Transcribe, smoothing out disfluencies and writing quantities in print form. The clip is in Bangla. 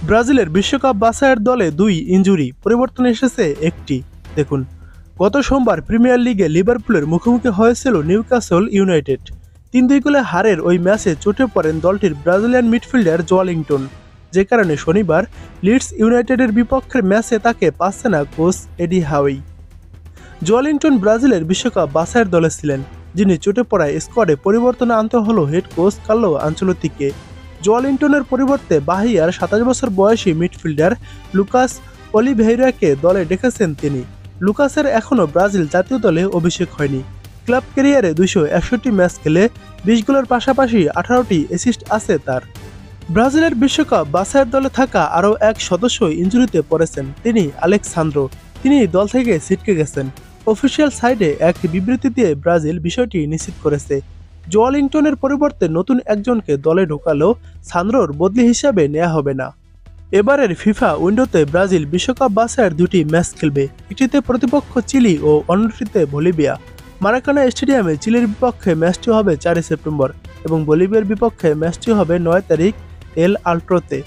ব্রাজিলের বিশ্বকাপ বাছাইয়ের দলে 2 ইনজুরি, পরিবর্তন এসেছে একটি। দেখুন, গত সোমবার প্রিমিয়ার লিগে লিভারপুলের মুখোমুখি হয়েছিল নিউক্যাসল ইউনাইটেড। 3-2 গোলে হারের ওই ম্যাচে চোটে পড়েন দলটির ব্রাজিলিয়ান মিডফিল্ডার জোয়ালিংটন, যে কারণে শনিবার লিডস ইউনাইটেডের বিপক্ষের ম্যাচে তাকে পাচ্ছে না কোচ এডি হাওই। জোয়ালিংটন ব্রাজিলের বিশ্বকাপ বাছাইয়ের দলে ছিলেন, যিনি চোটে পড়ায় স্কোয়াডে পরিবর্তন আনতে হলো হেড কোচ কার্লো আনচেলত্তিকে। জোয়ালিংটনের পরিবর্তে বাহিয়ার 27 বছর বয়সী মিডফিল্ডার লুকাস অলিভেইরাকে দলে ডেকেছেন তিনি। লুকাসের এখনও ব্রাজিল জাতীয় দলে অভিষেক হয়নি। ক্লাব ক্যারিয়ারে 261 ম্যাচ খেলে 20 গোলের পাশাপাশি 18টি অ্যাসিস্ট আছে তার। ব্রাজিলের বিশ্বকাপ বাছাইয়ের দলে থাকা আরও এক সদস্য ইনজুরিতে পড়েছেন, তিনি আলেক্সান্দ্রো। তিনি দল থেকে ছিটকে গেছেন। অফিসিয়াল সাইটে এক বিবৃতি দিয়ে ব্রাজিল বিষয়টি নিশ্চিত করেছে। জোয়ালিংটনের পরিবর্তে নতুন একজনকে দলে ঢোকালেও সান্দ্রোর বদলি হিসাবে নেওয়া হবে না। এবারের ফিফা উইন্ডোতে ব্রাজিল বিশ্বকাপ বাছাইয়ের 2টি ম্যাচ খেলবে, একটিতে প্রতিপক্ষ চিলি ও অন্যটিতে বলিভিয়া। মারাকানা স্টেডিয়ামে চিলির বিপক্ষে ম্যাচটি হবে 4 সেপ্টেম্বর এবং বলিভিয়ার বিপক্ষে ম্যাচটি হবে 9 তারিখ এল আল্ট্রোতে।